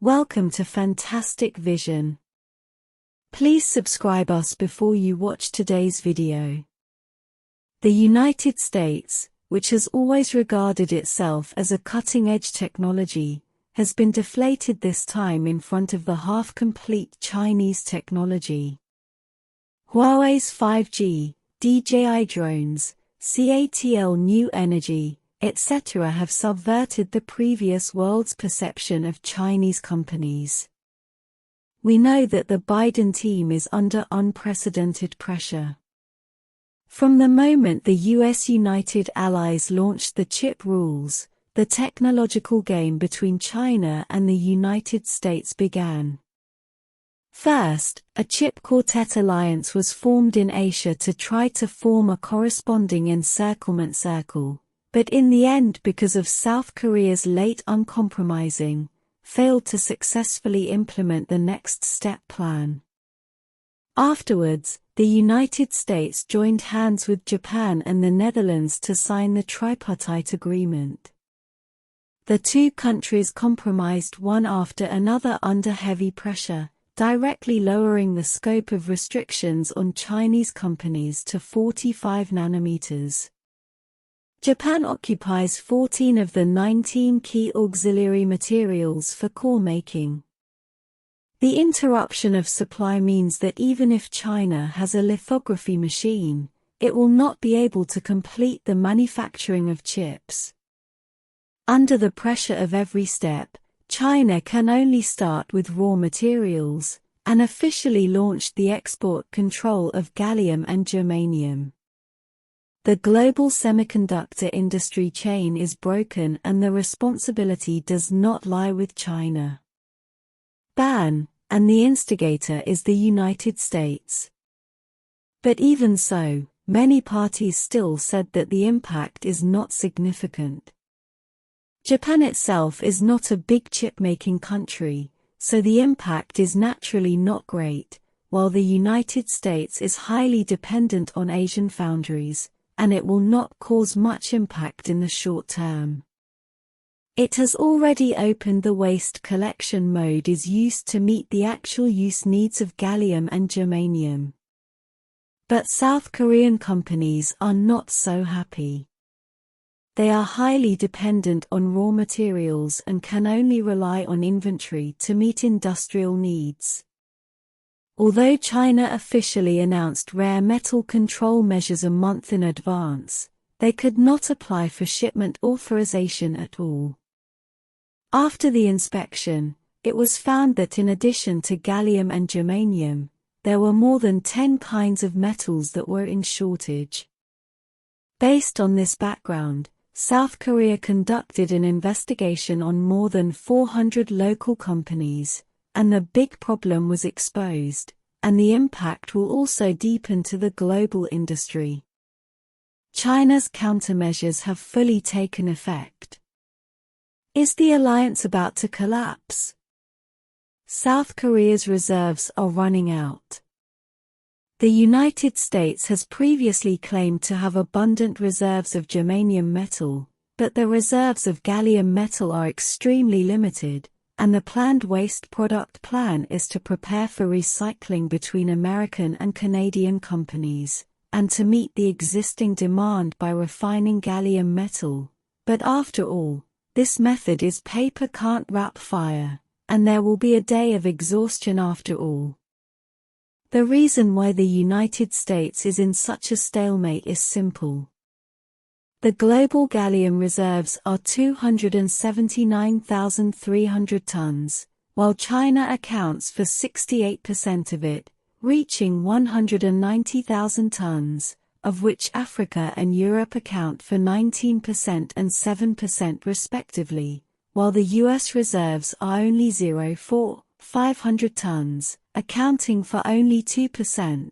Welcome to Fantastic Vision. Please subscribe us before you watch today's video. The United States, which has always regarded itself as a cutting-edge technology, has been deflated this time in front of the half-complete Chinese technology. Huawei's 5G, DJI drones, CATL new energy, etc. have subverted the previous world's perception of Chinese companies. We know that the Biden team is under unprecedented pressure. From the moment the US United Allies launched the chip rules, the technological game between China and the United States began. First, a chip quartet alliance was formed in Asia to try to form a corresponding encirclement circle, but in the end, because of South Korea's late uncompromising, failed to successfully implement the next step plan. Afterwards, the United States joined hands with Japan and the Netherlands to sign the tripartite agreement. The two countries compromised one after another under heavy pressure, directly lowering the scope of restrictions on Chinese companies to 45 nanometers. Japan occupies 14 of the 19 key auxiliary materials for core making. The interruption of supply means that even if China has a lithography machine, it will not be able to complete the manufacturing of chips. Under the pressure of every step, China can only start with raw materials, and officially launched the export control of gallium and germanium. The global semiconductor industry chain is broken and the responsibility does not lie with China. Ban, and the instigator is the United States. But even so, many parties still said that the impact is not significant. Japan itself is not a big chip-making country, so the impact is naturally not great, while the United States is highly dependent on Asian foundries, and it will not cause much impact in the short term. It has already opened the waste collection mode is used to meet the actual use needs of gallium and germanium. But South Korean companies are not so happy. They are highly dependent on raw materials and can only rely on inventory to meet industrial needs. Although China officially announced rare metal control measures a month in advance, they could not apply for shipment authorization at all. After the inspection, it was found that in addition to gallium and germanium, there were more than 10 kinds of metals that were in shortage. Based on this background, South Korea conducted an investigation on more than 400 local companies, and the big problem was exposed, and the impact will also deepen to the global industry. China's countermeasures have fully taken effect. Is the alliance about to collapse? South Korea's reserves are running out. The United States has previously claimed to have abundant reserves of germanium metal, but the reserves of gallium metal are extremely limited, and the planned waste product plan is to prepare for recycling between American and Canadian companies, and to meet the existing demand by refining gallium metal. But after all, this method is paper can't wrap fire, and there will be a day of exhaustion after all. The reason why the United States is in such a stalemate is simple. The global gallium reserves are 279,300 tons, while China accounts for 68% of it, reaching 190,000 tons, of which Africa and Europe account for 19% and 7% respectively, while the US reserves are only 500 tons, accounting for only 2%.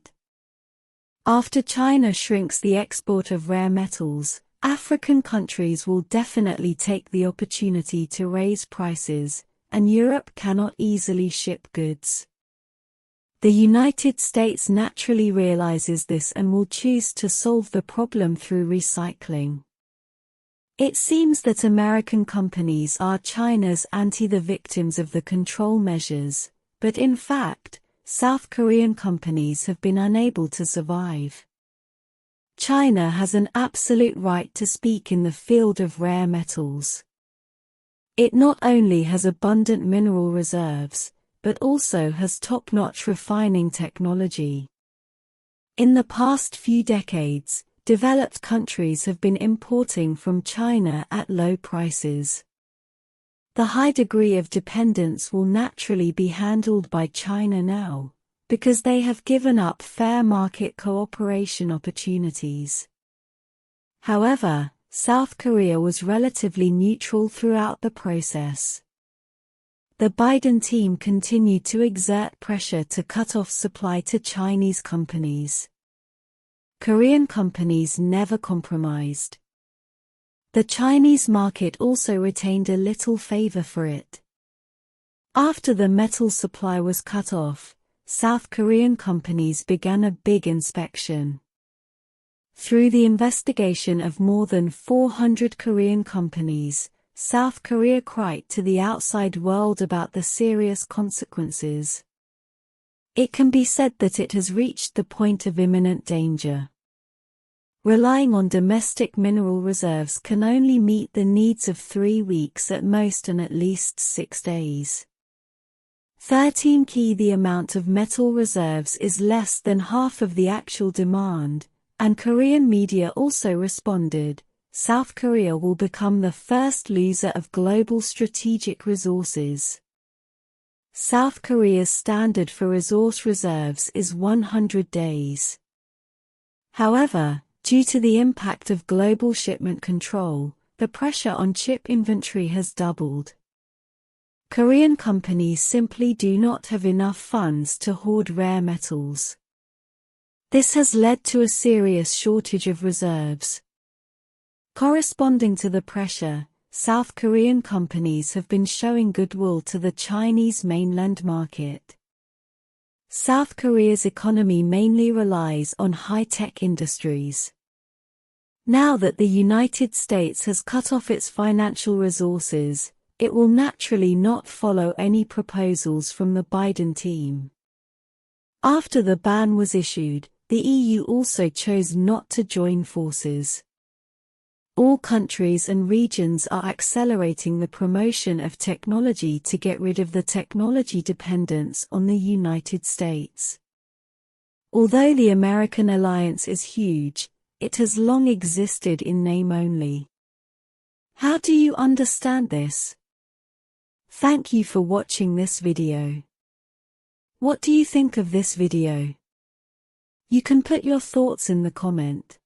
After China shrinks the export of rare metals, African countries will definitely take the opportunity to raise prices, and Europe cannot easily ship goods. The United States naturally realizes this and will choose to solve the problem through recycling. It seems that American companies are China's the victims of the control measures, but in fact, South Korean companies have been unable to survive. China has an absolute right to speak in the field of rare metals. It not only has abundant mineral reserves, but also has top-notch refining technology. In the past few decades, developed countries have been importing from China at low prices. The high degree of dependence will naturally be handled by China now, because they have given up fair market cooperation opportunities. However, South Korea was relatively neutral throughout the process. The Biden team continued to exert pressure to cut off supply to Chinese companies. Korean companies never compromised. The Chinese market also retained a little favor for it. After the metal supply was cut off, South Korean companies began a big inspection. Through the investigation of more than 400 Korean companies, South Korea cried to the outside world about the serious consequences. It can be said that it has reached the point of imminent danger. Relying on domestic mineral reserves can only meet the needs of 3 weeks at most and at least 6 days. 13 key The amount of metal reserves is less than half of the actual demand, and Korean media also responded. South Korea will become the first loser of global strategic resources. South Korea's standard for resource reserves is 100 days. However, due to the impact of global shipment control, the pressure on chip inventory has doubled. Korean companies simply do not have enough funds to hoard rare metals. This has led to a serious shortage of reserves. Corresponding to the pressure, South Korean companies have been showing goodwill to the Chinese mainland market. South Korea's economy mainly relies on high-tech industries. Now that the United States has cut off its financial resources, it will naturally not follow any proposals from the Biden team. After the ban was issued, the EU also chose not to join forces. All countries and regions are accelerating the promotion of technology to get rid of the technology dependence on the United States. Although the American alliance is huge, it has long existed in name only. How do you understand this? Thank you for watching this video. What do you think of this video? You can put your thoughts in the comment.